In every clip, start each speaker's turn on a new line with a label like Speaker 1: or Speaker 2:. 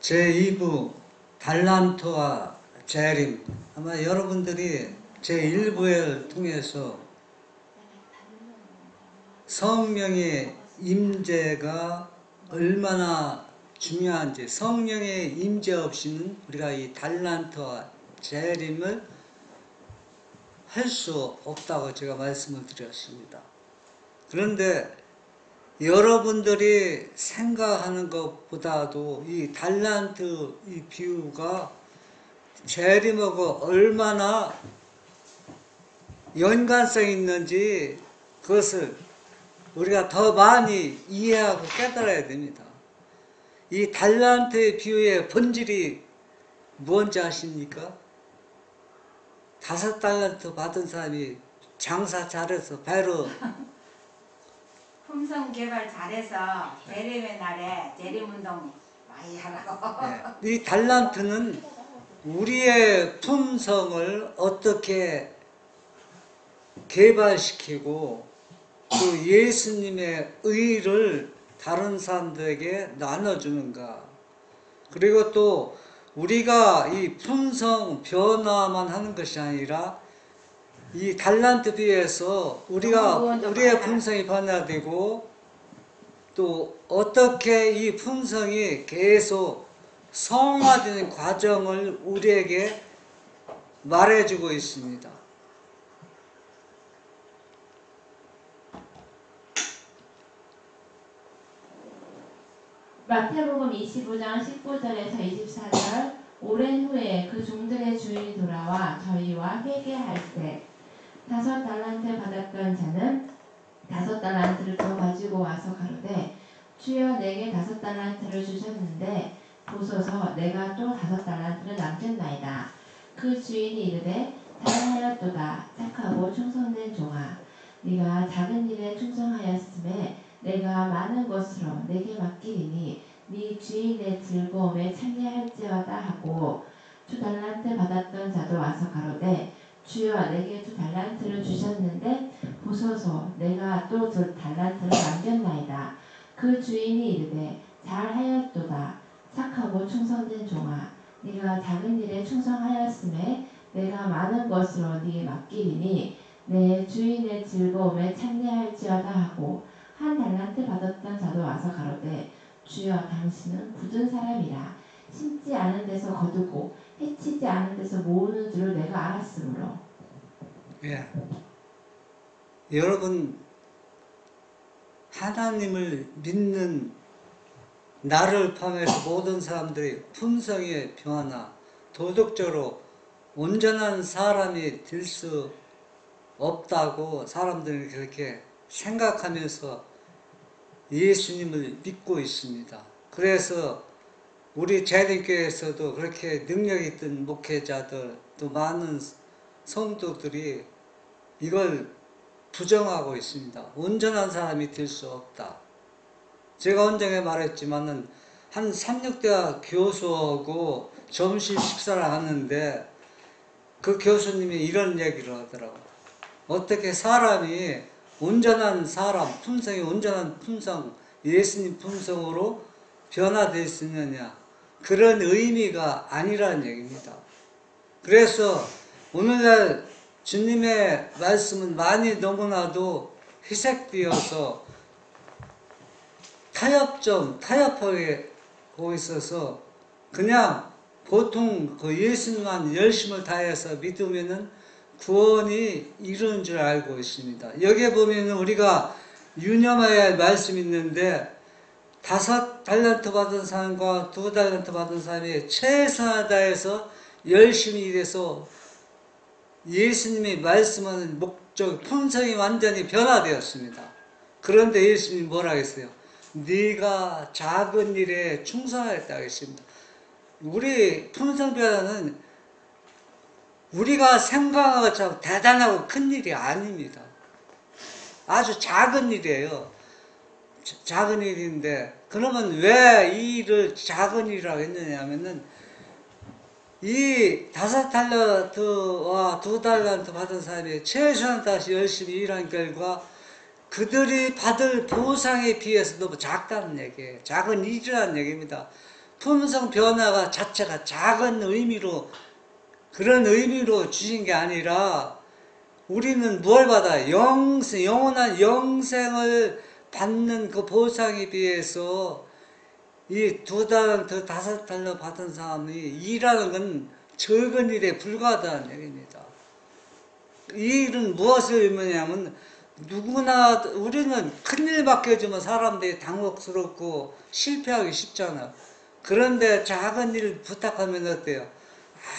Speaker 1: 제2부 달란트와 재림, 아마 여러분들이 제1부를 통해서 성령의 임재가 얼마나 중요한지, 성령의 임재 없이는 우리가 이 달란트와 재림을 할 수 없다고 제가 말씀을 드렸습니다. 그런데 여러분들이 생각하는 것보다도 이 달란트 이 비유가 재림하고 얼마나 연관성이 있는지 그것을 우리가 더 많이 이해하고 깨달아야 됩니다. 이 달란트의 비유의 본질이 뭔지 아십니까? 5달란트 받은 사람이 장사 잘해서 배로
Speaker 2: 품성 개발 잘해서 재림의 날에 재림운동 많이 하라고.
Speaker 1: 이 달란트는 우리의 품성을 어떻게 개발시키고 그 예수님의 의를 다른 사람들에게 나눠주는가, 그리고 또 우리가 이 품성 변화만 하는 것이 아니라 이 달란트 비유에서 우리의 품성이 변화되고 또 어떻게 이 품성이 계속 성화되는 과정을 우리에게 말해주고 있습니다.
Speaker 3: 마태복음 25장 19절에서 24절. 오랜 후에 그 종들의 주인이 돌아와 저희와 회개할세 5달란트 받았던 자는 5달란트를 더 가지고 와서 가로되 주여 내게 5달란트를 주셨는데 보소서 내가 또 5달란트를 남겼나이다. 그 주인이 이르되 잘하였도다 착하고 충성된 종아 네가 작은 일에 충성하였음에 내가 많은 것으로 내게 맡기리니 네 주인의 즐거움에 참여할지어다 하고 2달란트 받았던 자도 와서 가로되 주여 내게 2달란트를 주셨는데 보소서 내가 또 2달란트를 남겼나이다. 그 주인이 이르되 잘하였도다 착하고 충성된 종아 네가 작은 일에 충성하였음에 내가 많은 것으로 네게 맡기리니 내 주인의 즐거움에 참여할지어다 하고 1달란트 받았던 자도 와서 가로되 주여 당신은 굳은 사람이라 심지 않은 데서 거두고 해치지 않은 데서 모으는 줄을 내가 알았으므로.
Speaker 1: 예. 여러분 하나님을 믿는 나를 포함해서 모든 사람들이 품성의 변화, 도덕적으로 온전한 사람이 될 수 없다고 사람들이 그렇게 생각하면서 예수님을 믿고 있습니다. 그래서 우리 재림교회에서도 그렇게 능력 있던 목회자들 또 많은 성도들이 이걸 부정하고 있습니다. 온전한 사람이 될 수 없다. 제가 언젠가 말했지만은 한 삼육대학 교수하고 점심 식사를 하는데 그 교수님이 이런 얘기를 하더라고요. 어떻게 사람이 온전한 사람, 품성이 온전한 품성, 예수님 품성으로 변화될 수 있느냐. 그런 의미가 아니라는 얘기입니다. 그래서 오늘날 주님의 말씀은 많이 너무나도 희색되어서 타협하고 있어서 그냥 보통 그 예수님만 열심을 다해서 믿으면은 구원이 이루는 줄 알고 있습니다. 여기에 보면 우리가 유념해야 할 말씀이 있는데 5달란트 받은 사람과 2달란트 받은 사람이 최선을 다해서 열심히 일해서 예수님이 말씀하는 목적, 품성이 완전히 변화되었습니다. 그런데 예수님이 뭐라 했어요? 네가 작은 일에 충성하였다고 했습니다. 우리 품성 변화는 우리가 생각하는 것처럼 대단하고 큰 일이 아닙니다. 아주 작은 일이에요. 작은 일인데 그러면 왜 이 일을 작은 일이라고 했느냐 하면은 이 5달란트와 2달란트 받은 사람이 최선을 다해서 열심히 일한 결과 그들이 받을 보상에 비해서 너무 작다는 얘기예요. 작은 일이라는 얘기입니다. 품성 변화가 자체가 작은 의미로 그런 의미로 주신 게 아니라 우리는 뭘 받아요? 영원한 영생을 받는 그 보상에 비해서 이 2달란트, 5달러 받은 사람이 일하는 건 적은 일에 불과하다는 얘기입니다. 이 일은 무엇을 의미하냐면 누구나 우리는 큰일 맡겨주면 사람들이 당혹스럽고 실패하기 쉽잖아. 그런데 작은 일 부탁하면 어때요?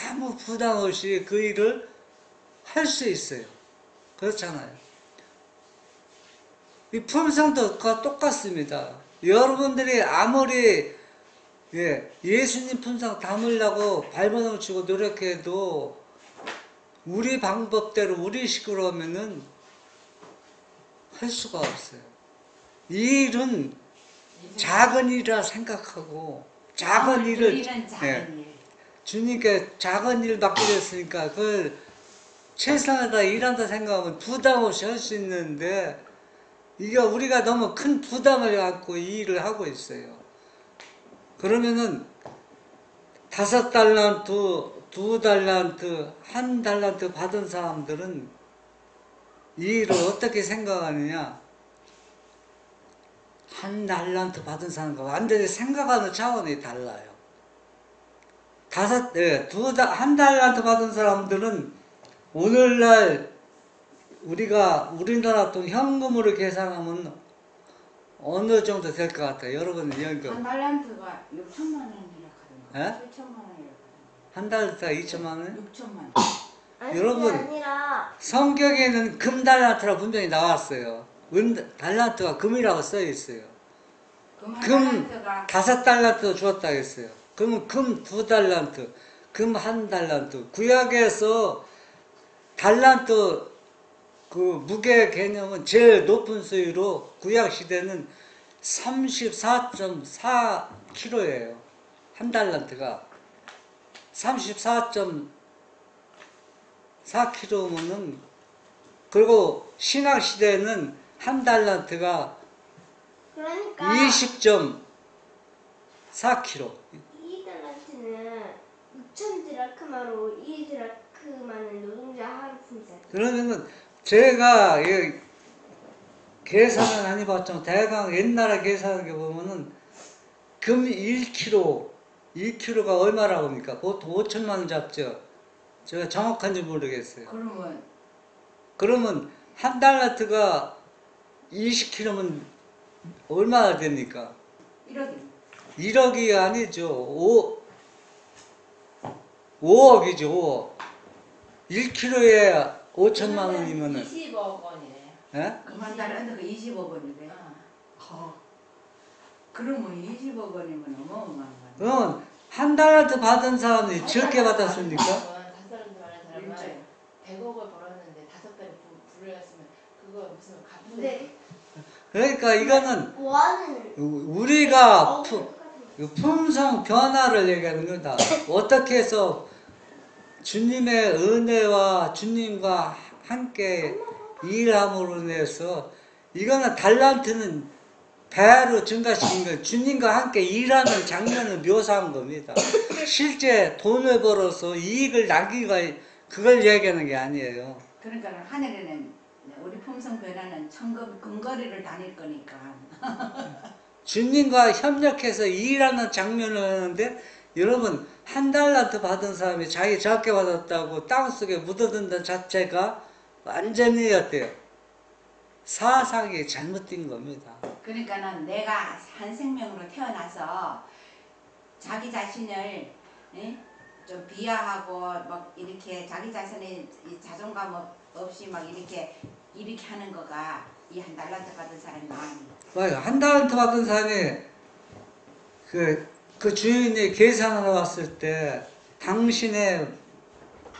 Speaker 1: 아무 부담 없이 그 일을 할 수 있어요. 그렇잖아요. 이 품성도 똑같습니다. 여러분들이 아무리 예수님 품성 담으려고 발버둥 치고 노력해도 우리 방법대로 우리 식으로 하면은 할 수가 없어요. 이 일은 작은 일이라 생각하고 작은 일을 주님께 작은 일 맡기셨으니까 그걸 최선을 다 일한다 생각하면 부담 없이 할 수 있는데 이게 우리가 너무 큰 부담을 갖고 이 일을 하고 있어요. 그러면은 5달란트, 2달란트, 1달란트 받은 사람들은 이 일을 어떻게 생각하느냐? 1달란트 받은 사람과 완전히 생각하는 차원이 달라요. 한 달란트 받은 사람들은 오늘날 우리나라 돈 현금으로 계산하면 어느 정도 될 것 같아요. 여러분
Speaker 2: 한
Speaker 1: 연금.
Speaker 2: 달란트가 6천만 원이라
Speaker 1: 예?
Speaker 2: 하던가 7천만 원이라
Speaker 1: 한 달란트가 2천만 원?
Speaker 2: 하던가 6천만 원.
Speaker 4: 아니,
Speaker 1: 여러분,
Speaker 4: 그게 아니라
Speaker 1: 성경에는 금 달란트라 분명히 나왔어요. 달란트가 금이라고 써 있어요.
Speaker 2: 그럼 한
Speaker 1: 금
Speaker 2: 달란트가
Speaker 1: 5달란트 주었다 했어요. 그러면 금 2달란트, 금 1달란트. 구약에서 달란트 그 무게 개념은 제일 높은 수위로 구약 시대는 34.4kg예요. 한 달란트가 34.4kg면은, 그리고 신학 시대는 한 달란트가
Speaker 4: 그러니까
Speaker 1: 20.4kg.
Speaker 4: 이 달란트는 6천 드라크마로 이 드라크마는 노동자 하루 품살.
Speaker 1: 그러면은 제가 계산은 안 해봤지만 대강 옛날에 계산한 게 보면은 금 1kg가 얼마라고 합니까? 보통 5천만 원 잡죠. 제가 정확한지 모르겠어요. 그러면 한 달란트가 20kg면 얼마나 됩니까?
Speaker 2: 1억이
Speaker 1: 1억이 아니죠. 5억이죠. 5억. 1kg에 5천만 원이면은,
Speaker 3: 20억 원이래요.
Speaker 1: 예?
Speaker 2: 그만 달란트가 20억 원이래. 그러면 20억 원이면 어마어마한 거야.
Speaker 1: 그러면 한 달란트 받은 사람이 적게 받았습니까?
Speaker 3: 5달란트 받은 사람은
Speaker 2: 일주일.
Speaker 3: 100억을 벌었는데 5배를 불렸으면 그거 무슨 갚는
Speaker 4: 근데
Speaker 1: 그러니까 이거는
Speaker 4: 뭐하는
Speaker 1: 우리가 품성 변화를 얘기하는 거다. 어떻게 해서 주님의 은혜와 주님과 함께 일함으로 인해서, 이거는 달란트는 배로 증가시킨 거, 주님과 함께 일하는 장면을 묘사한 겁니다. 실제 돈을 벌어서 이익을 남기가, 그걸 얘기하는 게 아니에요.
Speaker 2: 그러니까 하늘에는 우리 품성 변화는 천금 근거리를 다닐 거니까.
Speaker 1: 주님과 협력해서 일하는 장면을 하는데, 여러분 한 달란트 받은 사람이 자기 적게 받았다고 땅속에 묻어둔다는 자체가 완전히 어때요? 사상이 잘못된 겁니다.
Speaker 2: 그러니까는 내가 한 생명으로 태어나서 자기 자신을 좀 비하하고 막 이렇게 자기 자신의 자존감 없이 막 이렇게 하는 거가 이 한 달란트 받은 사람이 많이.
Speaker 1: 맞아요. 한 달란트 받은 사람이 그 주인이 계산하러 왔을 때 당신의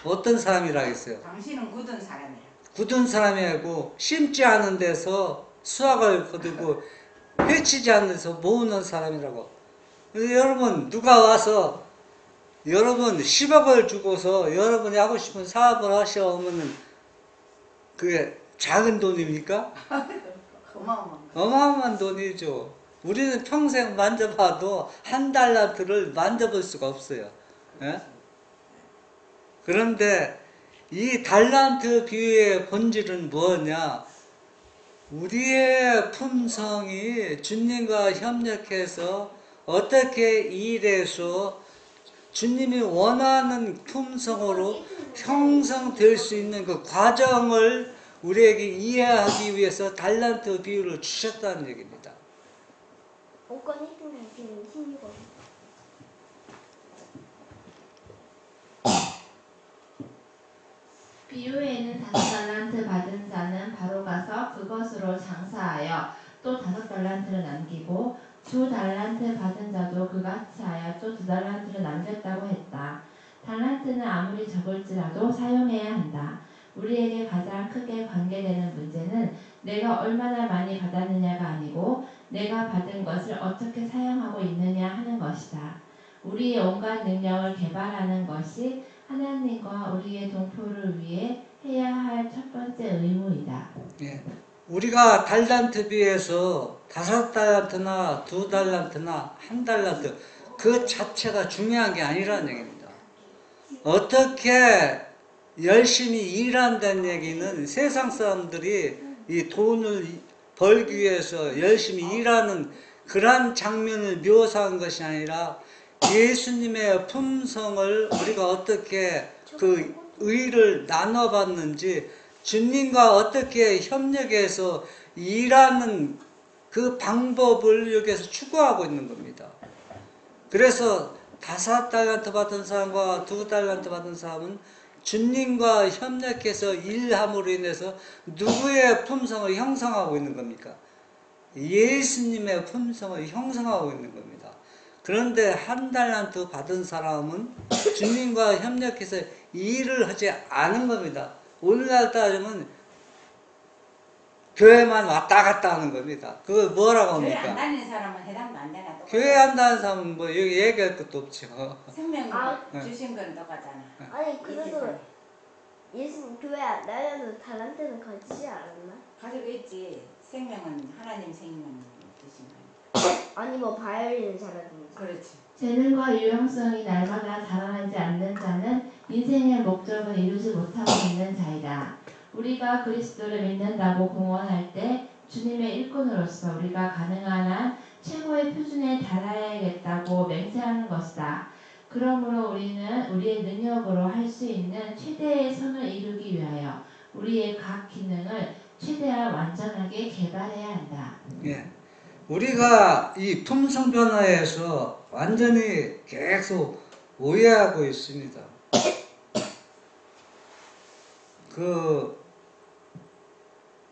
Speaker 1: 어떤 사람이라 했어요?
Speaker 2: 당신은 굳은 사람이라.
Speaker 1: 굳은 사람이고 심지 않은 데서 수확을 거두고 해치지 않는 데서 모으는 사람이라고. 여러분 누가 와서 여러분 10억을 주고서 여러분이 하고 싶은 사업을 하셔오면은 그게 작은 돈입니까?
Speaker 2: 어마어마한 거.
Speaker 1: 어마어마한 돈이죠. 우리는 평생 만져봐도 한 달란트를 만져볼 수가 없어요. 예? 그런데 이 달란트 비유의 본질은 뭐냐? 우리의 품성이 주님과 협력해서 어떻게 일해서 주님이 원하는 품성으로 형성될 수 있는 그 과정을 우리에게 이해하기 위해서 달란트 비유를 주셨다는 얘기입니다.
Speaker 4: 5건 1등 당신은 16원.
Speaker 3: 비유에는 5달란트 받은 자는 바로 가서 그것으로 장사하여 또 5달란트를 남기고 2달란트 받은 자도 그같이 하여 또 2달란트를 남겼다고 했다. 달란트는 아무리 적을지라도 사용해야 한다. 우리에게 가장 크게 관계되는 문제는 내가 얼마나 많이 받았느냐가 아니고 내가 받은 것을 어떻게 사용하고 있느냐 하는 것이다. 우리의 온갖 능력을 개발하는 것이 하나님과 우리의 동포를 위해 해야 할 첫 번째 의무이다.
Speaker 1: 예. 우리가 달란트 비해서 5달란트나 2달란트나 1달란트 그 자체가 중요한 게 아니라는 얘기입니다. 어떻게 열심히 일한다는 얘기는 세상 사람들이 이 돈을 벌기 위해서 열심히 일하는 그러한 장면을 묘사한 것이 아니라 예수님의 품성을 우리가 어떻게 그 의를 나눠봤는지 주님과 어떻게 협력해서 일하는 그 방법을 여기에서 추구하고 있는 겁니다. 그래서 5달란트 받은 사람과 2달란트 받은 사람은 주님과 협력해서 일함으로 인해서 누구의 품성을 형성하고 있는 겁니까? 예수님의 품성을 형성하고 있는 겁니다. 그런데 1달란트 받은 사람은 주님과 협력해서 일을 하지 않은 겁니다. 오늘날 따지면 교회만 왔다 갔다 하는 겁니다. 그걸 뭐라고
Speaker 2: 교회 안
Speaker 1: 합니까?
Speaker 2: 다니는 사람은 해당도 안 되나? 똑같아.
Speaker 1: 교회 한다는 사람은 뭐 여기 얘기할 것도 없죠.
Speaker 2: 생명
Speaker 4: 아,
Speaker 2: 주신 건 똑같잖아.
Speaker 4: 아니 그래도 예수님 교회 안 다녀도 달란트는 가지지 않았나?
Speaker 2: 가지고 있지. 생명은 하나님 생명 주신 거니까.
Speaker 4: 아니 뭐 바이올린을 잘하든지.
Speaker 2: 그렇지.
Speaker 3: 재능과 유용성이 날마다 자라나지 않는 자는 인생의 목적을 이루지 못하고 있는 자이다. 우리가 그리스도를 믿는다고 공언할 때 주님의 일꾼으로서 우리가 가능한 한 최고의 표준에 달하야겠다고 맹세하는 것이다. 그러므로 우리는 우리의 능력으로 할 수 있는 최대의 선을 이루기 위하여 우리의 각 기능을 최대한 완전하게 개발해야 한다.
Speaker 1: 예. 우리가 이 품성 변화에서 완전히 계속 오해하고 있습니다.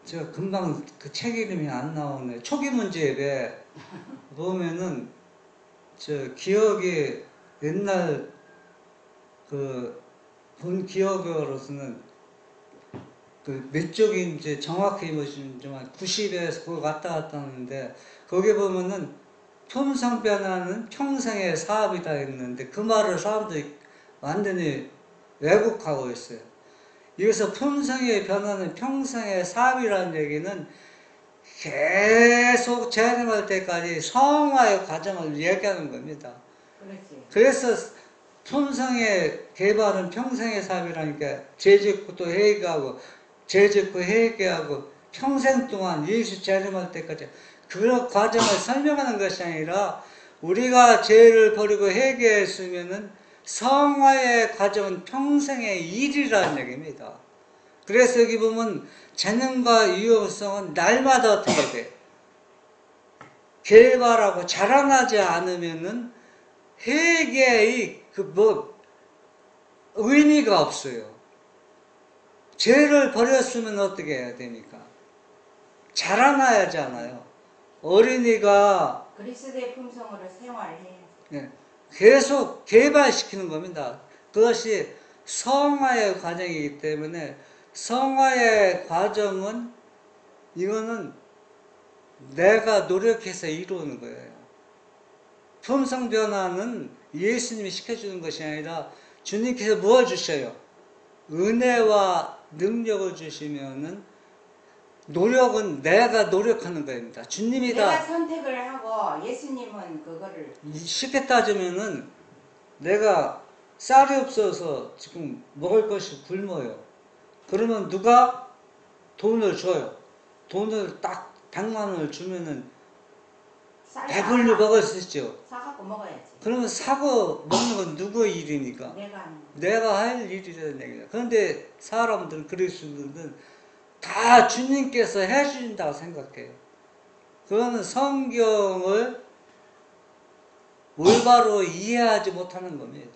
Speaker 1: 제가 금방 그 책 이름이 안 나오네. 초기 문제에 보면은 기억이 옛날 본 기억으로서는 몇 쪽인지 정확히 뭐지만 90에서 그거 왔다 갔다 하는데 거기 보면은 품성 변화는 평생의 사업이다 했는데 그 말을 사람들이 완전히 왜곡하고 있어요. 여기서 품성의 변화는 평생의 사업이라는 얘기는 계속 재림할 때까지 성화의 과정을 얘기하는 겁니다.
Speaker 2: 그렇지.
Speaker 1: 그래서 품성의 개발은 평생의 사업이라니까 죄짓고 또 회개하고 죄짓고 회개하고 평생 동안 예수 재림할 때까지 그 과정을 설명하는 것이 아니라 우리가 죄를 버리고 회개했으면은 성화의 과정은 평생의 일이라는 얘기입니다. 그래서 여기 보면 재능과 유효성은 날마다 어떻게 돼? 개발하고 자라나지 않으면은 회개의 의미가 없어요. 죄를 버렸으면 어떻게 해야 됩니까? 자라나야지 않아요. 어린이가
Speaker 2: 그리스도의 품성으로 생활해야지.
Speaker 1: 예, 계속 개발시키는 겁니다. 그것이 성화의 과정이기 때문에 성화의 과정은 이거는 내가 노력해서 이루는 거예요. 품성 변화는 예수님이 시켜주는 것이 아니라 주님께서 무엇을 주셔요? 은혜와 능력을 주시면은 노력은 내가 노력하는 겁니다. 주님이
Speaker 2: 내가
Speaker 1: 다
Speaker 2: 선택을 하고 예수님은 그거를
Speaker 1: 쉽게 따지면은 내가 쌀이 없어서 지금 먹을 것이 굶어요. 그러면 누가 돈을 줘요. 돈을 딱 100만 원을 주면은 배불리 먹을 수 있죠.
Speaker 2: 사갖고 먹어야지.
Speaker 1: 그러면 사고 먹는 건 누구의 일입니까?
Speaker 2: 내가 하는 거.
Speaker 1: 내가 할 일이라는 얘기다. 그런데 사람들은 그리스도인들은 다 주님께서 해주신다고 생각해요. 그거는 성경을 올바로 이해하지 못하는 겁니다.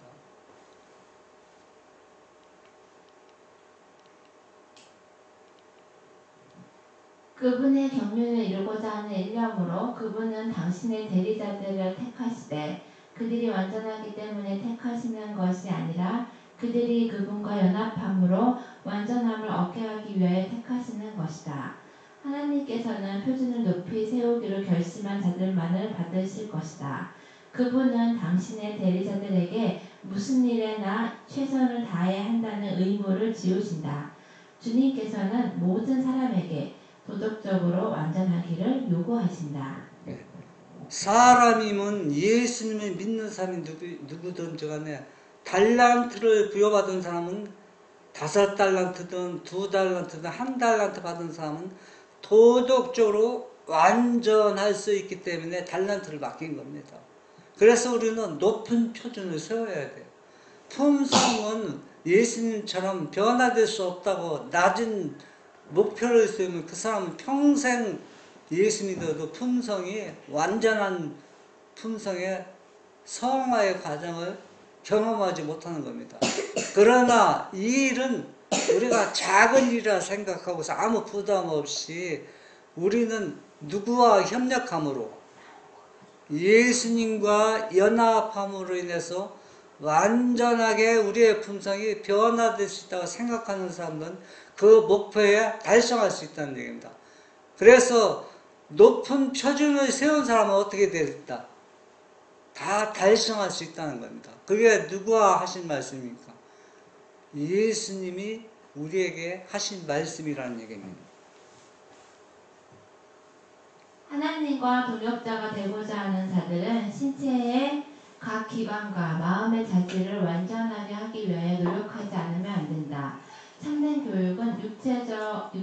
Speaker 3: 그분의 경륜을 이루고자 하는 일념으로 그분은 당신의 대리자들을 택하시되 그들이 완전하기 때문에 택하시는 것이 아니라 그들이 그분과 연합함으로 완전함을 얻게 하기 위하여 택하시는 것이다. 하나님께서는 표준을 높이 세우기로 결심한 자들만을 받으실 것이다. 그분은 당신의 대리자들에게 무슨 일에나 최선을 다해야 한다는 의무를 지우신다. 주님께서는 모든 사람에게 도덕적으로 완전하기를 요구하신다.
Speaker 1: 사람이면 예수님을 믿는 사람이 누구든지 간에 달란트를 부여받은 사람은 5달란트든 2달란트든 1달란트 받은 사람은 도덕적으로 완전할 수 있기 때문에 달란트를 맡긴 겁니다. 그래서 우리는 높은 표준을 세워야 돼요. 품성은 예수님처럼 변화될 수 없다고 낮은 목표를 세우면 그 사람은 평생 예수 믿어도 품성이 완전한 품성의 성화의 과정을 경험하지 못하는 겁니다. 그러나 이 일은 우리가 작은 일이라 생각하고서 아무 부담 없이 우리는 누구와 협력함으로 예수님과 연합함으로 인해서 완전하게 우리의 품성이 변화될 수 있다고 생각하는 사람은 그 목표에 달성할 수 있다는 얘기입니다. 그래서 높은 표준을 세운 사람은 어떻게 됐다? 다 달성할 수 있다는 겁니다. 그게 누구와 하신 말씀입니까? 예수님이 우리에게 하신 말씀이라는 얘기입니다.
Speaker 3: 하나님과 동역자가 되고자 하는 자들은 신체의 각 기관과 마음의 자질을 완전하게 하기 위하여 노력하지 않으면 안 된다. 참된 교육은 육체적,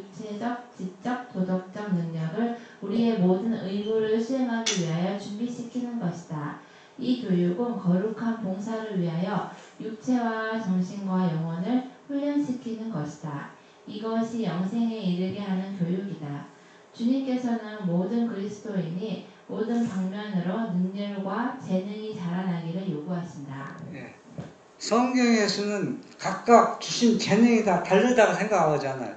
Speaker 3: 지적, 도덕적 능력을 우리의 모든 의무를 수행하기 위하여 준비시키는 것이다. 이 교육은 거룩한 봉사를 위하여 육체와 정신과 영혼을 훈련시키는 것이다. 이것이 영생에 이르게 하는 교육이다. 주님께서는 모든 그리스도인이 모든 방면으로 능력과 재능이 자라나기를 요구하신다.
Speaker 1: 예. 성경에서는 각각 주신 재능이 다 다르다고 생각하잖아요.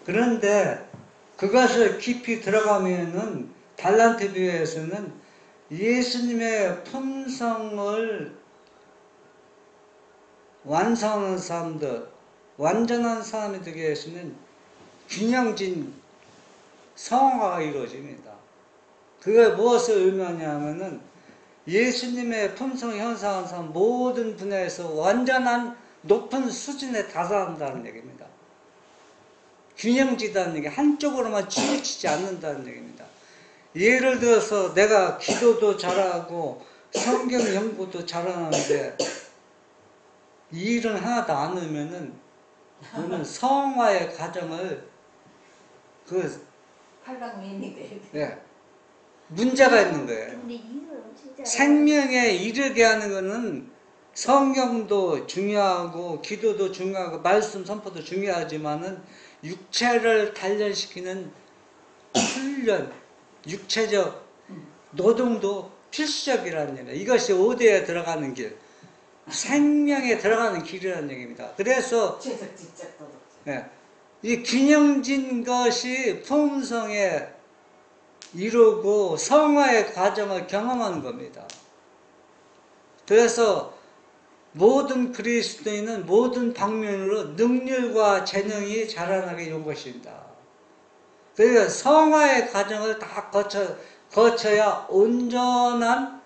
Speaker 1: 그런데 그것을 깊이 들어가면은 달란트 비유에서는 예수님의 품성을 완성하는 사람들, 완전한 사람이 되기 위해서는 균형진 성화가 이루어집니다. 그게 무엇을 의미하냐면은 예수님의 품성을 형성한 사람 모든 분야에서 완전한 높은 수준에 다다른다는 얘기입니다. 균형지다는 얘기, 한쪽으로만 치우치지 않는다는 얘기입니다. 예를 들어서 내가 기도도 잘하고 성경 연구도 잘하는데 이 일은 하나도 안 하면은 그는 성화의 과정을
Speaker 2: 팔방미인이
Speaker 1: 예, 문제가 있는 거예요.
Speaker 4: 근데 이유는 진짜
Speaker 1: 생명에 이르게 하는 것은 성경도 중요하고 기도도 중요하고 말씀 선포도 중요하지만은 육체를 단련시키는 훈련, 육체적 노동도 필수적이라는 얘기예요. 이것이 5대에 들어가는 길, 생명에 들어가는 길이라는 얘기입니다. 그래서
Speaker 2: 최적, 지적, 도덕적.
Speaker 1: 예, 이 균형진 것이 품성에 이루고 성화의 과정을 경험하는 겁니다. 그래서 모든 그리스도인은 모든 방면으로 능률과 재능이 자라나게 요구하신다. 그러니까 성화의 과정을 다 거쳐야 온전한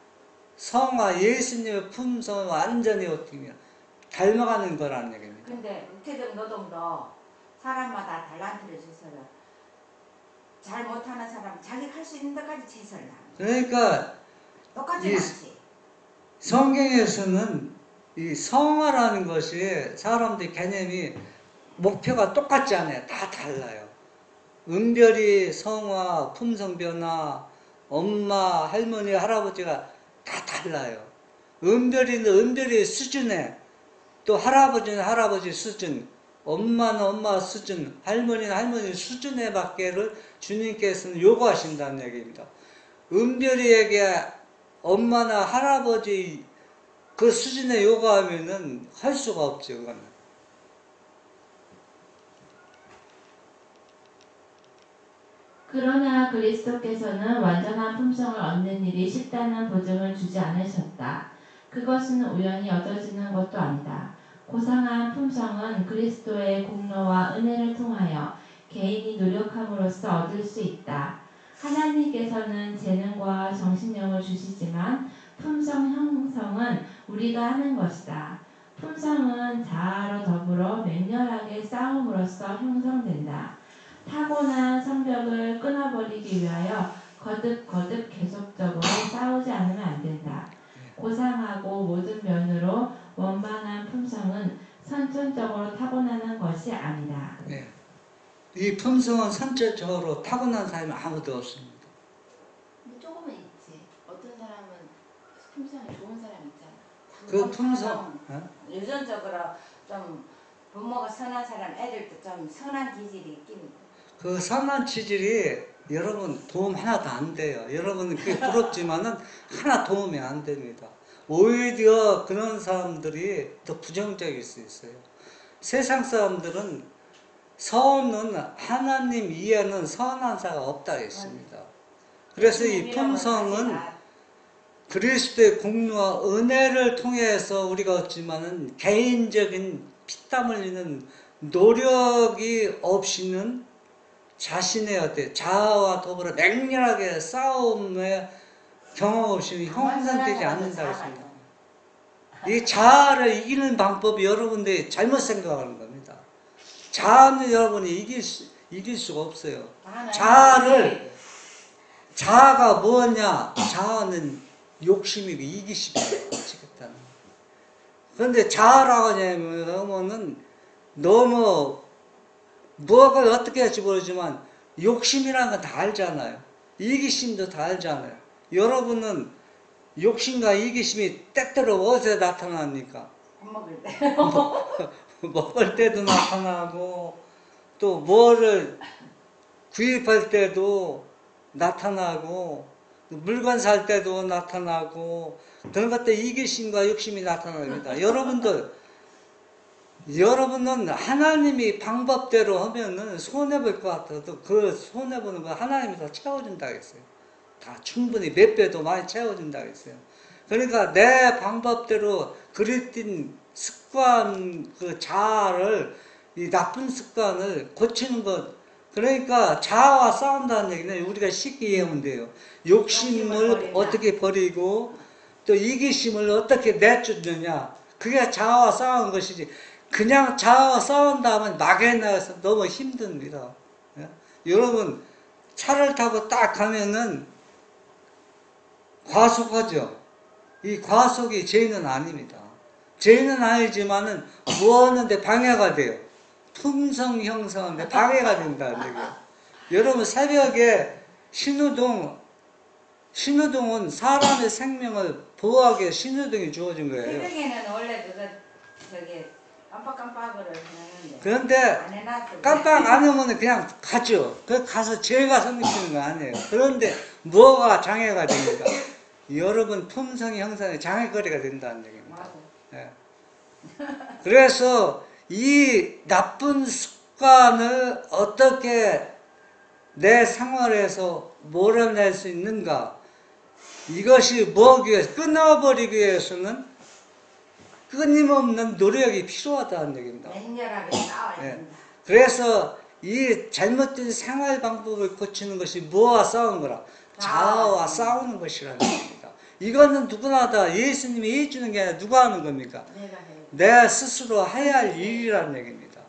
Speaker 1: 성화, 예수님의 품성을 완전히 어떻게 닮아가는 거라는 얘기입니다.
Speaker 2: 근데 육체적 노동도 사람마다 달란트를 주서요. 잘 못하는 사람은 자기 할 수 있는 데까지 최선을 다하는 거예요.
Speaker 1: 그러니까
Speaker 2: 똑같진
Speaker 1: 이
Speaker 2: 않지.
Speaker 1: 성경에서는 이 성화라는 것이 사람들의 개념이 목표가 똑같지 않아요. 다 달라요. 은별이 성화, 품성 변화, 엄마, 할머니, 할아버지가 다 달라요. 은별이는 은별이의 수준에, 또 할아버지는 할아버지 수준, 엄마는 엄마 수준, 할머니는 할머니 수준에 맞게를 주님께서는 요구하신다는 얘기입니다. 은별이에게 엄마나 할아버지 그 수준에 요구하면은 할 수가 없죠, 그거는.
Speaker 3: 그러나 그리스도께서는 완전한 품성을 얻는 일이 쉽다는 보증을 주지 않으셨다. 그것은 우연히 얻어지는 것도 아니다. 고상한 품성은 그리스도의 공로와 은혜를 통하여 개인이 노력함으로써 얻을 수 있다. 하나님께서는 재능과 정신력을 주시지만 품성 형성은 우리가 하는 것이다. 품성은 자아로 더불어 맹렬하게 싸움으로써 형성된다. 타고난 성벽을 끊어버리기 위하여 거듭 계속적으로 싸우지 않으면 안 된다. 고상하고 모든 면으로 원만한 품성은 선천적으로 타고나는 것이 아니다.
Speaker 1: 네. 이 품성은 선천적으로 타고난 사람이 아무도 없습니다.
Speaker 3: 근데 조금은 있지. 어떤 사람은
Speaker 2: 품성이 좋은 사람 있잖아.
Speaker 1: 그 품성, 어?
Speaker 2: 유전적으로 좀 부모가 선한 사람, 애들도 좀 선한 기질이 있긴 있고.
Speaker 1: 그 선한 치질이 여러분 도움 하나도 안 돼요. 여러분 그게 부럽지만은 하나 도움이 안 됩니다. 오히려 그런 사람들이 더 부정적일 수 있어요. 세상 사람들은 선은 하나님 이해는 선한 자가 없다 했습니다. 그래서 이 품성은 그리스도의 공로와 은혜를 통해서 우리가 얻지만은 개인적인 피땀 흘리는 노력이 없이는 자신의 어때 자아와 더불어 맹렬하게 싸움의 경험 없이는 형성되지 않는다 했습니다. 이 자아를 이기는 방법이 여러분들이 잘못 생각하는 겁니다. 자아는 여러분이 이길 수가 없어요. 자아가 뭐냐? 자아는 욕심이고 이기심이에요. 지겠다는. 그런데 자아라고 하면은 너무 뭐가 어떻게 할지 모르지만 욕심이라는 건 다 알잖아요. 이기심도 다 알잖아요. 여러분은 욕심과 이기심이 때때로 어디서 나타납니까?
Speaker 2: 밥 먹을 때.
Speaker 1: 먹을 때도 나타나고 또 뭐를 구입할 때도 나타나고 물건 살 때도 나타나고 그런 것들 이기심과 욕심이 나타납니다. 여러분은 하나님이 방법대로 하면은 손해볼 것 같아도 그 손해보는 거 하나님이 다 채워준다 했어요. 다 충분히 몇 배도 많이 채워준다 했어요. 그러니까 내 방법대로 그릇된 습관, 그 자아를, 이 나쁜 습관을 고치는 것. 그러니까 자아와 싸운다는 얘기는 우리가 쉽게 이해하면 돼요. 욕심을 어떻게 버리고 또 이기심을 어떻게 내쫓느냐. 그게 자아와 싸우는 것이지. 그냥 자아와 싸운다 하면 막에 나가서 너무 힘듭니다. 예? 여러분 차를 타고 딱 가면은 과속하죠. 이 과속이 죄는 아닙니다. 죄는 아니지만은 뭐 하는데 방해가 돼요. 품성 형성하는데 방해가 된다는 얘기예요. 여러분 새벽에 신호등은 사람의 생명을 보호하기 위해 신호등이 주어진 거예요.
Speaker 2: 새벽에는 원래 그거 저기 깜빡깜빡을 해놨는데
Speaker 1: 그런데
Speaker 2: 안 해놨어.
Speaker 1: 깜빡 안 하면 그냥 가죠. 그 가서 죄가 성립되는 거 아니에요. 그런데 뭐가 장애가 됩니까? 여러분 품성의 형성에 장애거리가 된다는 얘기입니다.
Speaker 2: 맞아.
Speaker 1: 예. 그래서 이 나쁜 습관을 어떻게 내 생활에서 몰아낼 수 있는가? 이것이 뭐기 위해서 끊어버리기 위해서는 끊임없는 노력이 필요하다는 얘기입니다.
Speaker 2: 맹렬하게 싸워야
Speaker 1: 예.
Speaker 2: 된다.
Speaker 1: 그래서 이 잘못된 생활 방법을 고치는 것이 뭐와 싸우는 거라? 자아와 싸우는 것이라는 겁니다. 이거는 누구나 다 예수님이 해주는 게 아니라 누가 하는 겁니까?
Speaker 2: 내가 해.
Speaker 1: 내 스스로 해야 할 일이라는 얘기입니다.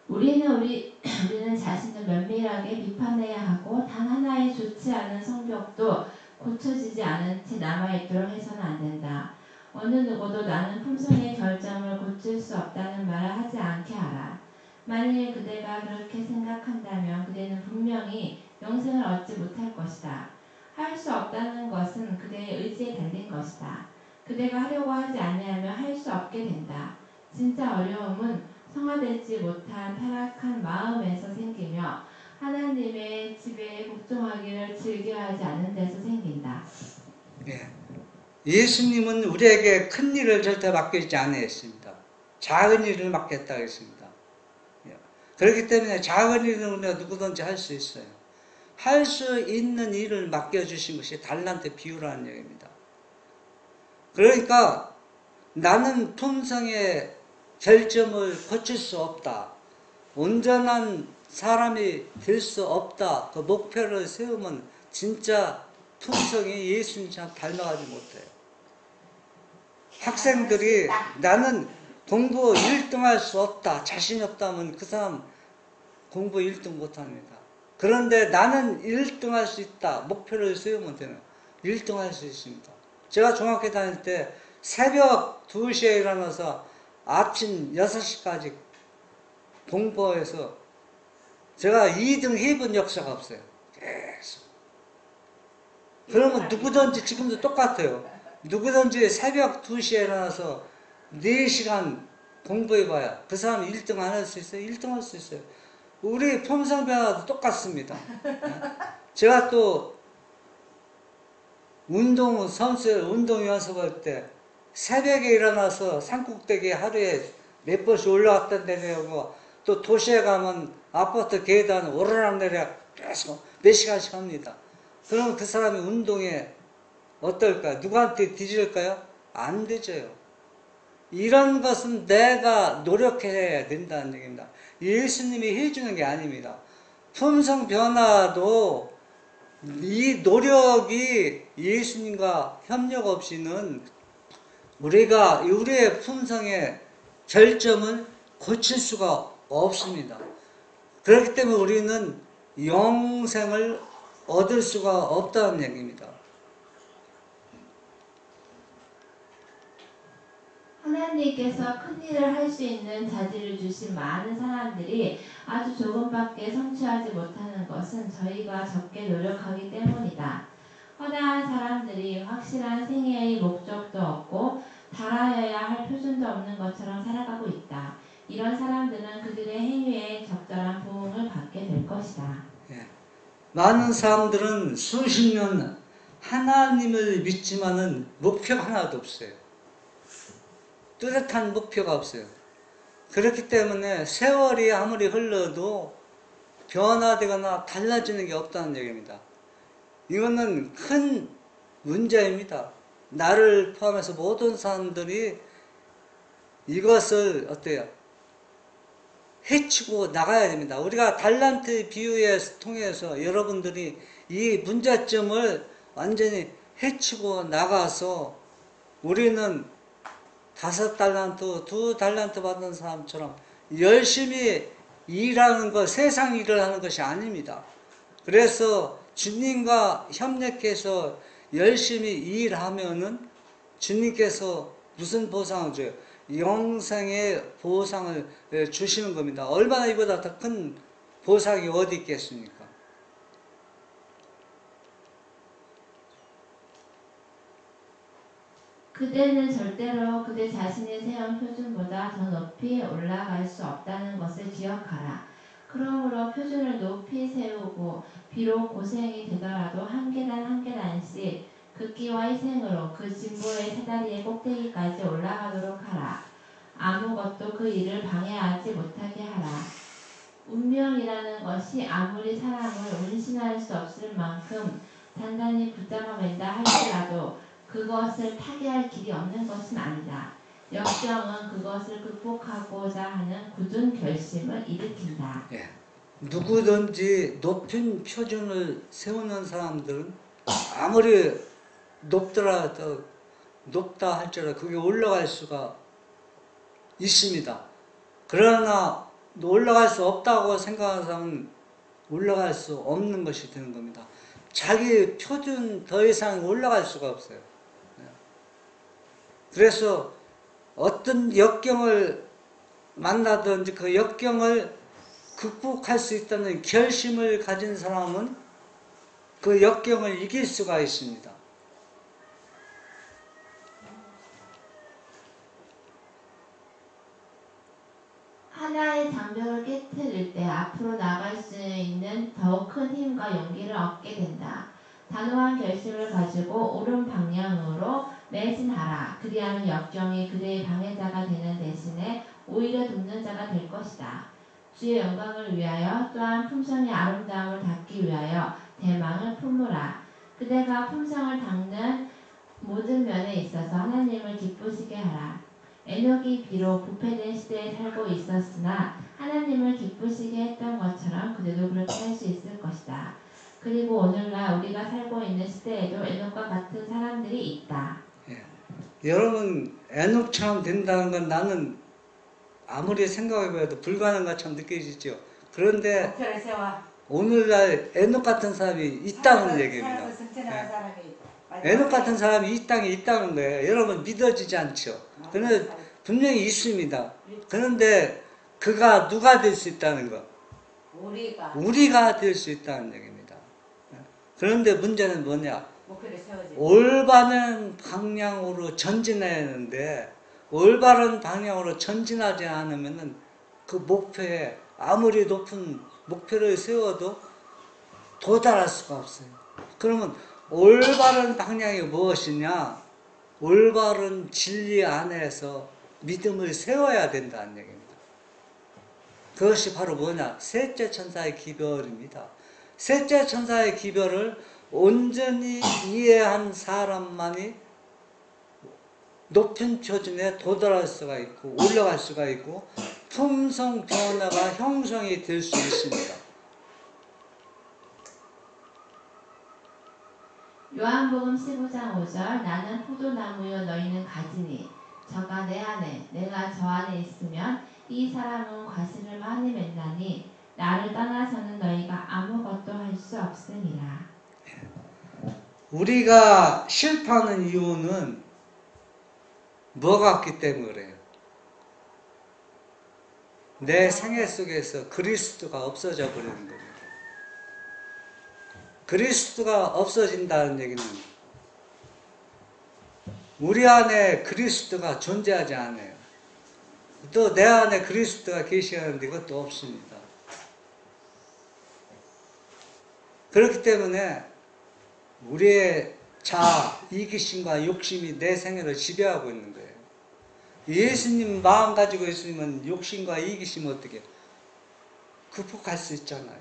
Speaker 3: 우리는 자신을 면밀하게 비판해야 하고 단 하나의 좋지 않은 성격도 고쳐지지 않은 채 남아있도록 해서는 안 된다. 어느 누구도 나는 품성의 결점을 고칠 수 없다는 말을 하지 않게 하라. 만일 그대가 그렇게 생각한다면 그대는 분명히 영생을 얻지 못할 것이다. 할 수 없다는 것은 그대의 의지에 달린 것이다. 그대가 하려고 하지 아니하면 할 수 없게 된다. 진짜 어려움은 성화되지 못한 타락한 마음에서 생기며 하나님의 지배에 복종하기를 즐겨하지 않는 데서 생긴다.
Speaker 1: 예. 예수님은 우리에게 큰 일을 절대 맡기지 않으셨습니다. 작은 일을 맡겼다고 했습니다. 예. 그렇기 때문에 작은 일은 우리가 누구든지 할 수 있어요. 할 수 있는 일을 맡겨주신 것이 달란트 비유라는 얘기입니다. 그러니까 나는 품성의 결점을 고칠 수 없다. 온전한 사람이 될 수 없다. 그 목표를 세우면 진짜 품성이 예수님처럼 닮아가지 못해요. 학생들이 나는 공부 1등 할 수 없다. 자신 없다면 그 사람 공부 1등 못합니다. 그런데 나는 1등 할 수 있다. 목표를 세우면 되는 1등 할 수 있습니다. 제가 중학교 다닐 때 새벽 2시에 일어나서 아침 6시까지 공부해서 제가 2등 해본 역사가 없어요. 계속. 그러면 누구든지 지금도 똑같아요. 누구든지 새벽 2시에 일어나서 4시간 공부해봐야 그 사람이 1등 안 할 수 있어요? 1등 할 수 있어요. 우리 품성 변화도 똑같습니다. 제가 또 운동 연습할 때 새벽에 일어나서 산꼭대기 하루에 몇 번씩 올라갔다 내려오고 또 도시에 가면 아파트 계단 오르락내리락 계속 몇 시간씩 합니다. 그럼 그 사람이 운동에 어떨까요? 누구한테 뒤질까요? 안 되져요. 이런 것은 내가 노력해야 된다는 얘기입니다. 예수님이 해주는 게 아닙니다. 품성 변화도 이 노력이 예수님과 협력 없이는 우리가 우리의 품성의 결점을 고칠 수가 없습니다. 그렇기 때문에 우리는 영생을 얻을 수가 없다는 얘기입니다.
Speaker 3: 하나님께서 큰 일을 할 수 있는 자질을 주신 많은 사람들이 아주 조금밖에 성취하지 못하는 것은 저희가 적게 노력하기 때문이다. 허다한 사람들이 확실한 생애의 목적도 없고 달아야 할 표준도 없는 것처럼 살아가고 있다. 이런 사람들은 그들의 행위에 적절한 보응을 받게 될 것이다.
Speaker 1: 많은 사람들은 수십 년 하나님을 믿지만은 목표가 하나도 없어요. 뚜렷한 목표가 없어요. 그렇기 때문에 세월이 아무리 흘러도 변화되거나 달라지는 게 없다는 얘기입니다. 이거는 큰 문제입니다. 나를 포함해서 모든 사람들이 이것을 어때요? 해치고 나가야 됩니다. 우리가 달란트 비유에 통해서 여러분들이 이 문제점을 완전히 해치고 나가서 우리는 5달란트, 2달란트 받은 사람처럼 열심히 일하는 것, 세상 일을 하는 것이 아닙니다. 그래서 주님과 협력해서 열심히 일하면은 주님께서 무슨 보상을 줘요? 영생의 보상을 주시는 겁니다. 얼마나 이보다 더 큰 보상이 어디 있겠습니까?
Speaker 3: 그대는 절대로 그대 자신이 세운 표준보다 더 높이 올라갈 수 없다는 것을 기억하라. 그러므로 표준을 높이 세우고 비록 고생이 되더라도 한 계단 한 계단씩 극기와 희생으로 그 진보의 사다리의 꼭대기까지 올라가도록 하라. 아무것도 그 일을 방해하지 못하게 하라. 운명이라는 것이 아무리 사람을 운신할 수 없을 만큼 단단히 붙잡아 맨다 할지라도 그것을 타개할 길이 없는 것은 아니다. 역경은 그것을 극복하고자 하는 굳은 결심을 일으킨다.
Speaker 1: 예. 누구든지 높은 표준을 세우는 사람들은 아무리 높더라도 높다 할지라도 그게 올라갈 수가 있습니다. 그러나 올라갈 수 없다고 생각하는 사람은 올라갈 수 없는 것이 되는 겁니다. 자기 표준 더 이상 올라갈 수가 없어요. 그래서 어떤 역경을 만나든지 그 역경을 극복할 수 있다는 결심을 가진 사람은 그 역경을 이길 수가 있습니다.
Speaker 3: 하나의 장벽을 깨뜨릴 때 앞으로 나갈 수 있는 더욱 큰 힘과 용기를 얻게 된다. 단호한 결심을 가지고 옳은 방향으로 매진하라. 그리하면 역경이 그대의 방해자가 되는 대신에 오히려 돕는 자가 될 것이다. 주의 영광을 위하여 또한 품성의 아름다움을 닦기 위하여 대망을 품으라. 그대가 품성을 닦는 모든 면에 있어서 하나님을 기쁘시게 하라. 에녹이 비록 부패된 시대에 살고 있었으나 하나님을 기쁘시게 했던 것처럼 그대도 그렇게 할 수 있을 것이다. 그리고 오늘날 우리가 살고 있는 시대에도 에녹과 같은 사람들이 있다.
Speaker 1: 여러분 에녹처럼 된다는 건 나는 아무리 생각해봐도 불가능한 것처럼 느껴지죠. 그런데
Speaker 2: 목표를 세워.
Speaker 1: 오늘날 에녹 같은 사람이 있다는 얘기입니다.
Speaker 2: 승천하는 사람이
Speaker 1: 에녹 같은 사람이 이 땅에 있다는 거예요. 여러분 믿어지지 않죠. 그런데 분명히 있습니다. 그런데 그가 누가 될 수 있다는 거?
Speaker 2: 우리가
Speaker 1: 될 수 있다는 얘기입니다. 그런데 문제는 뭐냐?
Speaker 2: 목표를 세워지.
Speaker 1: 올바른 방향으로 전진해야 하는데 올바른 방향으로 전진하지 않으면은 그 목표에 아무리 높은 목표를 세워도 도달할 수가 없어요. 그러면 올바른 방향이 무엇이냐? 올바른 진리 안에서 믿음을 세워야 된다는 얘기입니다. 그것이 바로 뭐냐? 셋째 천사의 기별입니다. 셋째 천사의 기별을 온전히 이해한 사람만이 높은 표준에 도달할 수가 있고 올라갈 수가 있고 품성 변화가 형성이 될 수 있습니다.
Speaker 3: 요한복음 15장 5절 나는 포도나무요 너희는 가지니 저가 내 안에 내가 저 안에 있으면 이 사람은 과실을 많이 맺나니 나를 떠나서는 너희가 아무것도 할 수 없음이라.
Speaker 1: 우리가 실패하는 이유는 뭐가 없기 때문에 그래요? 내 생애 속에서 그리스도가 없어져 버리는 겁니다. 그리스도가 없어진다는 얘기는 우리 안에 그리스도가 존재하지 않아요. 또 내 안에 그리스도가 계시는데 그것도 없습니다. 그렇기 때문에 우리의 자아, 이기심과 욕심이 내 생애를 지배하고 있는 거예요. 예수님 마음 가지고 있으면 욕심과 이기심 어떻게 극복할 수 있잖아요.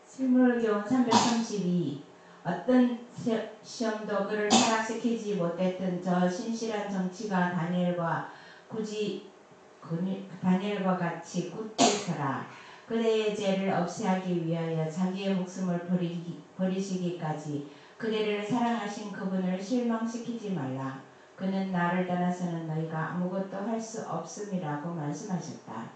Speaker 3: 실물교훈 332 어떤 시험도 그를 타락시키지 못했던 저 신실한 정치가 다니엘과 같이 굳게 서라. 그대의 죄를 없애하기 위하여 자기의 목숨을 버리시기까지 그대를 사랑하신 그분을 실망시키지 말라. 그는 나를 떠나서는 너희가 아무것도 할 수 없음이라고 말씀하셨다.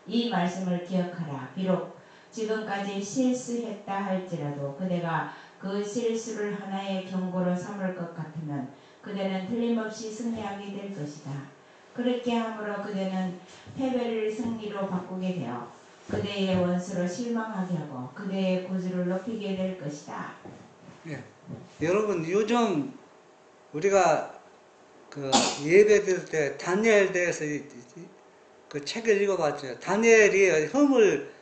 Speaker 3: 이 말씀을 기억하라. 비록 지금까지 실수했다 할지라도 그대가 그 실수를 하나의 경고로 삼을 것 같으면 그대는 틀림없이 승리하게 될 것이다. 그렇게 함으로 그대는 패배를 승리로 바꾸게 되어 그대의 원수로 실망하게 하고 그대의 구주를 높이게 될 것이다.
Speaker 1: 예. 여러분 요즘 우리가 그 예배 드릴 때 다니엘 대해서 그 책을 읽어봤죠. 다니엘이 흠을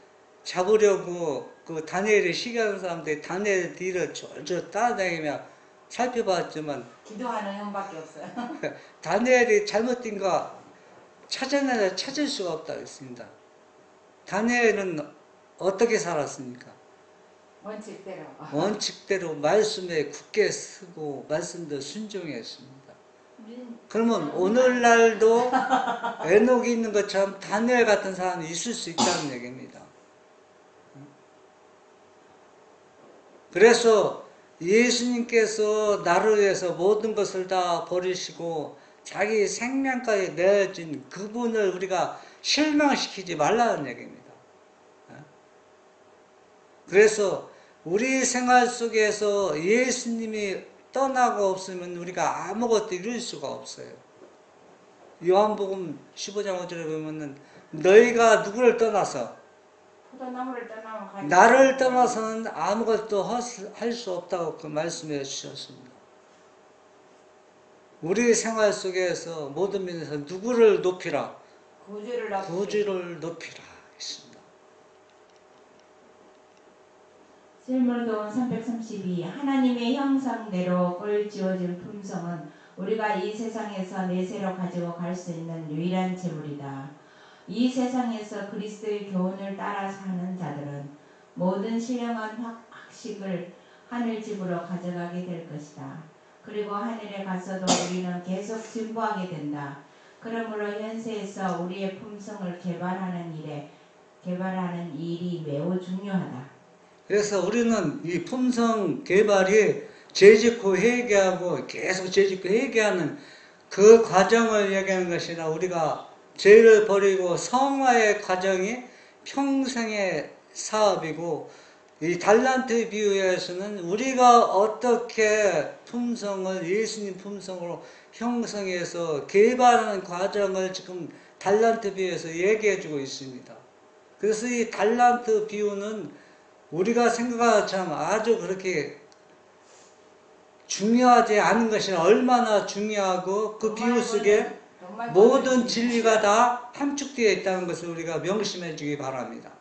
Speaker 1: 잡으려고 그 다니엘을 시기하는 사람들이 다니엘 뒤를 쫄쫄 따라다니며 살펴봤지만
Speaker 2: 기도하는 형밖에 없어요.
Speaker 1: 다니엘이 잘못된 거 찾을 수가 없다고 했습니다. 다니엘은 어떻게 살았습니까? 원칙대로 말씀에 굳게 쓰고 말씀도 순종했습니다. 그러면 오늘날도 에녹이 있는 것처럼 다니엘 같은 사람이 있을 수 있다는 얘기입니다. 그래서 예수님께서 나를 위해서 모든 것을 다 버리시고 자기 생명까지 내어진 그분을 우리가 실망시키지 말라는 얘기입니다. 그래서 우리 생활 속에서 예수님이 떠나고 없으면 우리가 아무것도 이룰 수가 없어요. 요한복음 15장 5절에 보면은 너희가 누구를 떠나서
Speaker 2: 포도나무를 떠나면
Speaker 1: 나를 떠나서는 아무것도 할 수 없다고 그 말씀해 주셨습니다. 우리 생활 속에서 모든 면에서 누구를 높이라? 구주를 높이라 했습니다.
Speaker 3: 실물교훈 332 하나님의 형상대로 꼴 지어진 품성은 우리가 이 세상에서 내세로 가지고 갈 수 있는 유일한 재물이다. 이 세상에서 그리스도의 교훈을 따라 사는 자들은 모든 신령한 학식을 하늘집으로 가져가게 될 것이다. 그리고 하늘에 가서도 우리는 계속 진보하게 된다. 그러므로 현세에서 우리의 품성을 개발하는 일이 매우 중요하다.
Speaker 1: 그래서 우리는 이 품성 개발이 재짓고 회개하고 계속 재짓고 회개하는 그 과정을 얘기하는 것이나 우리가 죄를 버리고 성화의 과정이 평생의 사업이고 이 달란트 비유에서는 우리가 어떻게 품성을 예수님 품성으로 형성해서 개발하는 과정을 지금 달란트 비유에서 얘기해 주고 있습니다. 그래서 이 달란트 비유는 우리가 생각하자면 아주 그렇게 중요하지 않은 것이 얼마나 중요하고 그 비유 속에 모든 진리가 다 함축되어 있다는 것을 우리가 명심해 주기 바랍니다.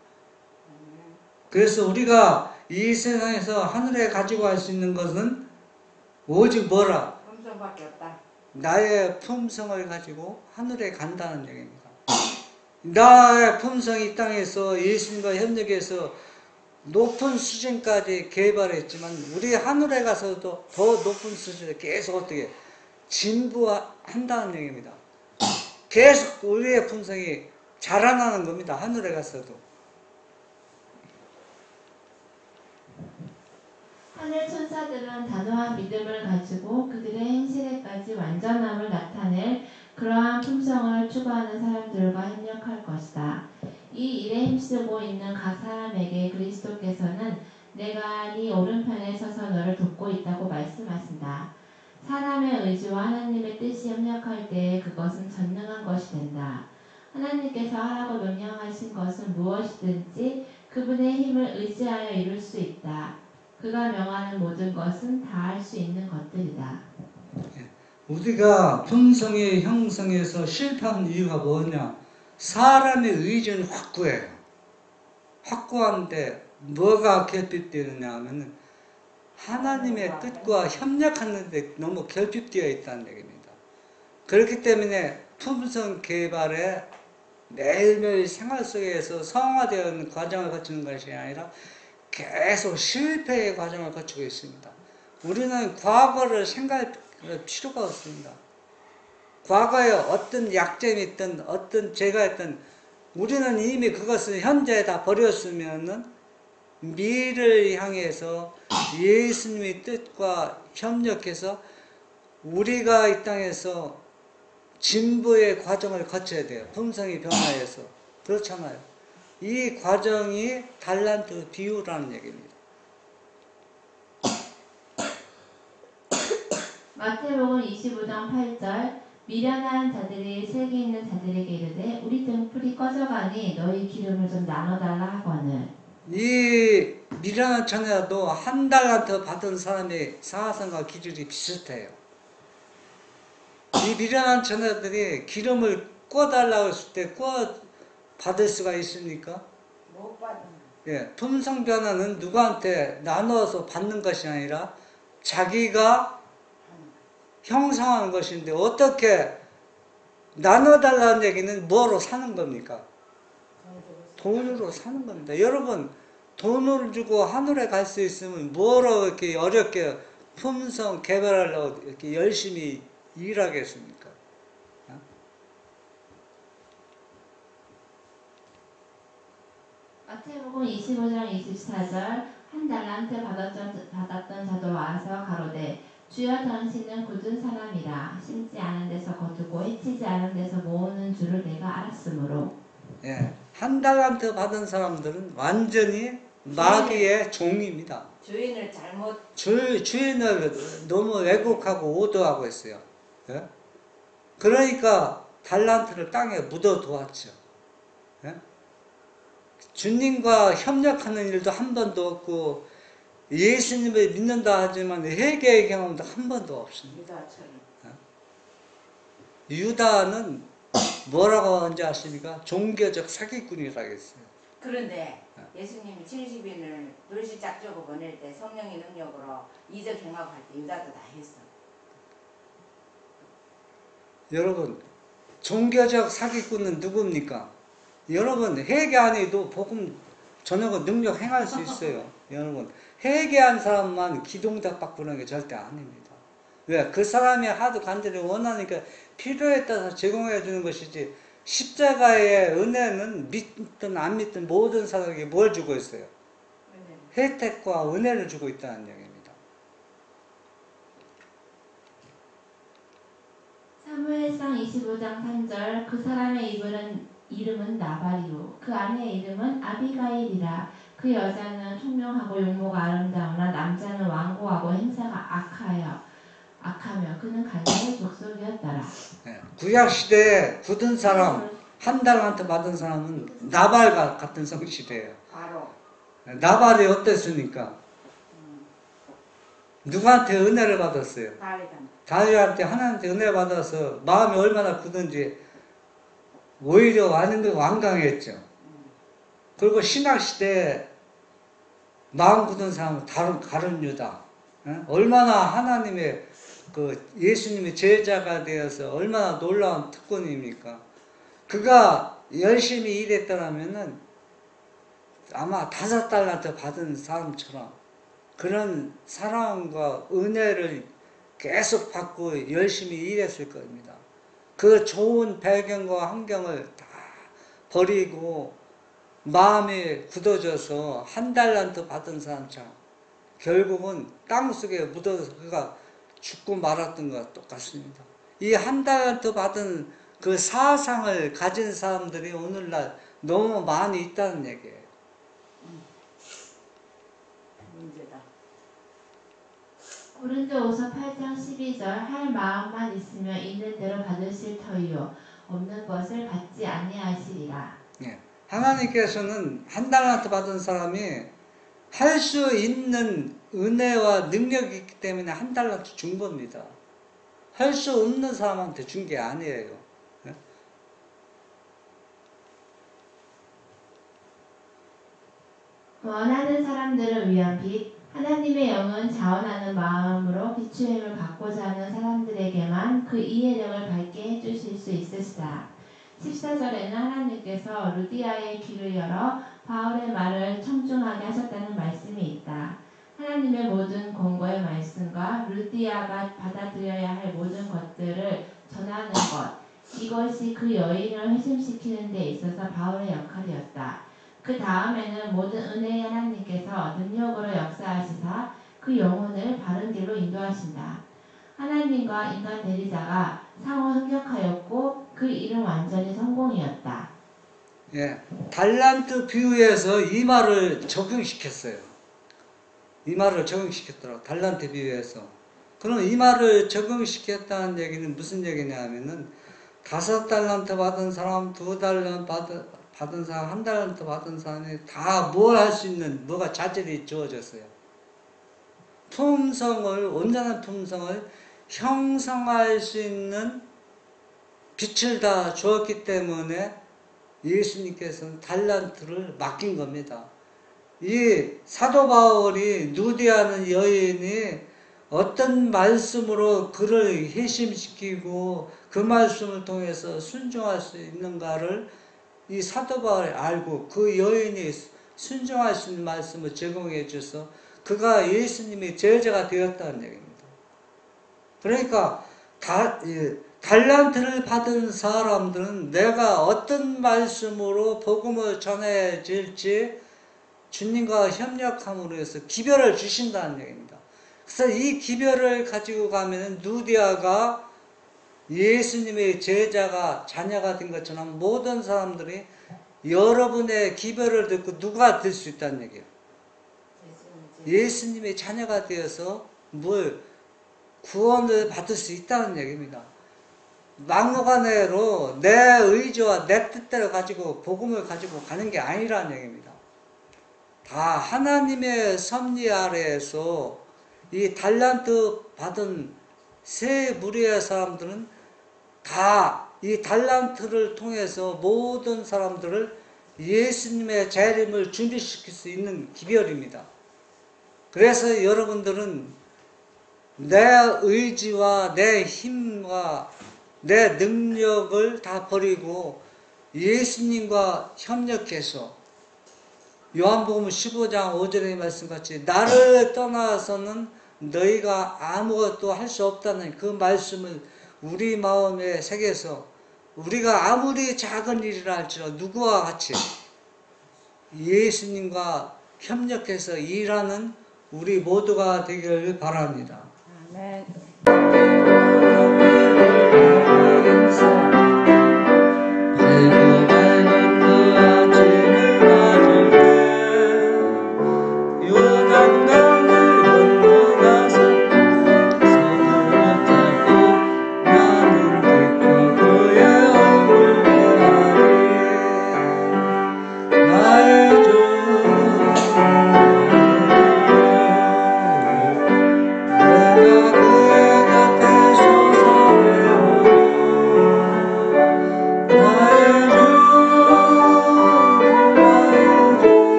Speaker 1: 그래서 우리가 이 세상에서 하늘에 가지고 갈 수 있는 것은 오직 뭐라?
Speaker 2: 품성밖에 없다.
Speaker 1: 나의 품성을 가지고 하늘에 간다는 얘기입니다. 나의 품성이 이 땅에서 예수님과 협력해서 높은 수준까지 개발했지만 우리 하늘에 가서도 더 높은 수준에 계속 어떻게 진부한다는 얘기입니다. 계속 우리의 품성이 자라나는 겁니다. 하늘에 가서도.
Speaker 3: 하늘 천사들은 단호한 믿음을 가지고 그들의 행실에까지 완전함을 나타낼 그러한 품성을 추구하는 사람들과 협력할 것이다. 이 일에 힘쓰고 있는 각 사람에게 그리스도께서는 내가 네 오른편에 서서 너를 돕고 있다고 말씀하신다. 사람의 의지와 하나님의 뜻이 협력할 때에 그것은 전능한 것이 된다. 하나님께서 하라고 명령하신 것은 무엇이든지 그분의 힘을 의지하여 이룰 수 있다. 그가 명하는 모든 것은 다 할 수 있는 것들이다.
Speaker 1: 우리가 품성의 형성에서 실패한 이유가 뭐냐? 사람의 의지는 확고해요. 확고한데 뭐가 결핍되느냐 하면 하나님의 뜻과 협력하는데 너무 결핍되어 있다는 얘기입니다. 그렇기 때문에 품성 개발에 매일매일 생활 속에서 성화되어 있는 과정을 거치는 것이 아니라 계속 실패의 과정을 거치고 있습니다. 우리는 과거를 생각할 필요가 없습니다. 과거에 어떤 약점이 있든 어떤 죄가 있든 우리는 이미 그것을 현재에 다 버렸으면은 미래를 향해서 예수님의 뜻과 협력해서 우리가 이 땅에서 진보의 과정을 거쳐야 돼요. 품성이 변화해서. 그렇잖아요. 이 과정이 달란트 비유라는 얘기입니다.
Speaker 3: 마태복음 25장 8절 미련한 자들이 슬기 있는 자들에게 이르되 우리 등불이 꺼져가니 너희 기름을 좀 나눠달라 하거늘.
Speaker 1: 이 미련한 처녀도 한 달란트 받은 사람의 사상과 기준이 비슷해요. 이 미련한 처녀들이 기름을 꺼달라고 했을 때 받을 수가 있습니까?
Speaker 2: 못 받는.
Speaker 1: 예, 품성 변화는 누구한테 나누어서 받는 것이 아니라 자기가 형성하는 것인데 어떻게 나눠달라는 얘기는 뭐로 사는 겁니까? 돈으로 사는 겁니다. 여러분 돈을 주고 하늘에 갈 수 있으면 뭐로 이렇게 어렵게 품성 개발하려고 이렇게 열심히 일하겠습니까?
Speaker 3: 마태복음 25장 24절 한 달란트 받았던 자도 와서 가로되 주여 당신은 굳은 사람이라 심지 않은 데서 거두고 해치지 않은 데서 모으는 줄을 내가 알았으므로.
Speaker 1: 예, 한 달란트 받은 사람들은 완전히 마귀의 종입니다.
Speaker 2: 주인을 잘못
Speaker 1: 주인을 너무 왜곡하고 오도하고 있어요. 예? 그러니까 달란트를 땅에 묻어두었죠. 예? 주님과 협력하는 일도 한 번도 없고 예수님을 믿는다 하지만 회개의 경험도 한 번도 없습니다.
Speaker 2: 유다처럼.
Speaker 1: 유다는 뭐라고 하는지 아십니까? 종교적 사기꾼이라고 했어요.
Speaker 2: 그런데 예수님이 70인을 도시 짝적으로 보낼 때 성령의 능력으로 이적 행하고 할 때 유다도 다 했어.
Speaker 1: 여러분 종교적 사기꾼은 누굽니까? 여러분 회개 안 해도 복음 전하고 능력 행할 수 있어요. 여러분 회개한 사람만 기동작 바꾸는 게 절대 아닙니다. 왜? 그 사람이 하도 간절히 원하니까 필요에 따라서 제공해 주는 것이지 십자가의 은혜는 믿든 안 믿든 모든 사람에게 뭘 주고 있어요? 혜택과 은혜를 주고 있다는 얘기입니다.
Speaker 3: 사무엘상 25장 3절 그 사람의 이름은 나발이요 그 아내의 이름은 아비가일이라 그 여자는 총명하고 용모가 아름다우나 남자는 완고하고 행사가 악하며 그는 간장의 족속이었더라.
Speaker 1: 예, 구약 시대에 굳은 사람 한 달란트 받은 사람은 나발 같은 성실이에요.
Speaker 2: 바로
Speaker 1: 나발이 어땠습니까? 누구한테 은혜를 받았어요? 다윗한테 하나님한테 은혜 받아서 마음이 얼마나 굳은지 오히려 완강했죠. 그리고 신학 시대에 마음 굳은 사람은 가룟 유다. 얼마나 하나님의 예수님의 제자가 되어서 얼마나 놀라운 특권입니까? 그가 열심히 일했더라면은 아마 5달란트 받은 사람처럼 그런 사랑과 은혜를 계속 받고 열심히 일했을 겁니다. 그 좋은 배경과 환경을 다 버리고 마음이 굳어져서 1달란트 받은 사람처럼 결국은 땅속에 묻어서 그가 죽고 말았던 것과 똑같습니다. 이 1달란트 받은 그 사상을 가진 사람들이 오늘날 너무 많이 있다는 얘기예요.
Speaker 2: 문제다.
Speaker 3: 고린도후서 8장 12절 할 마음만 있으면 있는 대로 받으실 터이요 없는 것을 받지 아니하시리라.
Speaker 1: 예. 하나님께서는 1달란트 받은 사람이 할 수 있는 은혜와 능력이 있기 때문에 1달란트 준 겁니다. 할 수 없는 사람한테 준 게 아니에요. 예?
Speaker 3: 원하는 사람들을 위한 빛, 하나님의 영은 자원하는 마음으로 비추임을 받고자 하는 사람들에게만 그 이해력을 밝게 해주실 수 있으시다. 14절에는 하나님께서 루디아의 귀를 열어 바울의 말을 청중하게 하셨다는 말씀이 있다. 하나님의 모든 권고의 말씀과 루디아가 받아들여야 할 모든 것들을 전하는 것, 이것이 그 여인을 회심시키는 데 있어서 바울의 역할이었다. 그 다음에는 모든 은혜의 하나님께서 능력으로 역사하시사 그 영혼을 바른 길로 인도하신다. 하나님과 인간 대리자가 상호 협력하였고 그 일은 완전히 성공이었다.
Speaker 1: 예. 달란트 비유에서 이 말을 적용시켰어요. 이 말을 적용시켰더라고요. 달란트 비유에서. 그럼 이 말을 적용시켰다는 얘기는 무슨 얘기냐 하면은 5달란트 받은 사람, 2달란트 받은 사람, 1달란트 받은 사람이 다 뭘 할 수 있는 뭐가 자질이 주어졌어요. 품성을, 온전한 품성을 형성할 수 있는 빛을 다 주었기 때문에 예수님께서는 달란트를 맡긴 겁니다. 이 사도 바울이 누디하는 여인이 어떤 말씀으로 그를 회심시키고 그 말씀을 통해서 순종할 수 있는가를 이 사도 바울이 알고 그 여인이 순종할 수 있는 말씀을 제공해 줘서 그가 예수님의 제자가 되었다는 얘기입니다. 그러니까 달란트를 받은 사람들은 내가 어떤 말씀으로 복음을 전해질지 주님과 협력함으로 해서 기별을 주신다는 얘기입니다. 그래서 이 기별을 가지고 가면 누디아가 예수님의 제자가 자녀가 된 것처럼 모든 사람들이 여러분의 기별을 듣고 누가 될 수 있다는 얘기예요. 예수님의 자녀가 되어서 구원을 받을 수 있다는 얘기입니다. 막무가내로 내 의지와 내 뜻대로 가지고 복음을 가지고 가는 게 아니라는 얘기입니다. 다 하나님의 섭리 아래에서 이 달란트 받은 세 무리의 사람들은 다 이 달란트를 통해서 모든 사람들을 예수님의 재림을 준비시킬 수 있는 기별입니다. 그래서 여러분들은 내 의지와 내 힘과 내 능력을 다 버리고 예수님과 협력해서 요한복음 15장 5절의 말씀같이 나를 떠나서는 너희가 아무것도 할 수 없다는 그 말씀을 우리 마음에 새겨서 우리가 아무리 작은 일이라 할지라도 누구와 같이 예수님과 협력해서 일하는 우리 모두가 되기를 바랍니다. 아멘.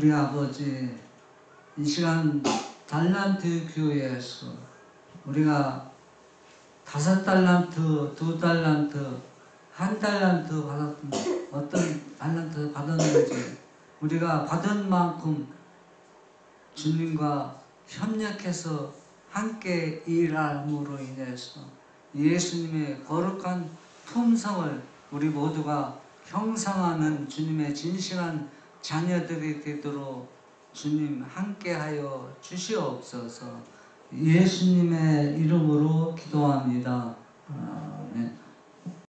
Speaker 1: 우리 아버지 이 시간 달란트 교회에서 우리가 5달란트, 2달란트, 1달란트 받았던 어떤 달란트 받았는지 우리가 받은 만큼 주님과 협력해서 함께 일함으로 인해서 예수님의 거룩한 품성을 우리 모두가 형성하는 주님의 진실한 자녀들이 되도록 주님 함께하여 주시옵소서. 예수님의 이름으로 기도합니다. 아멘.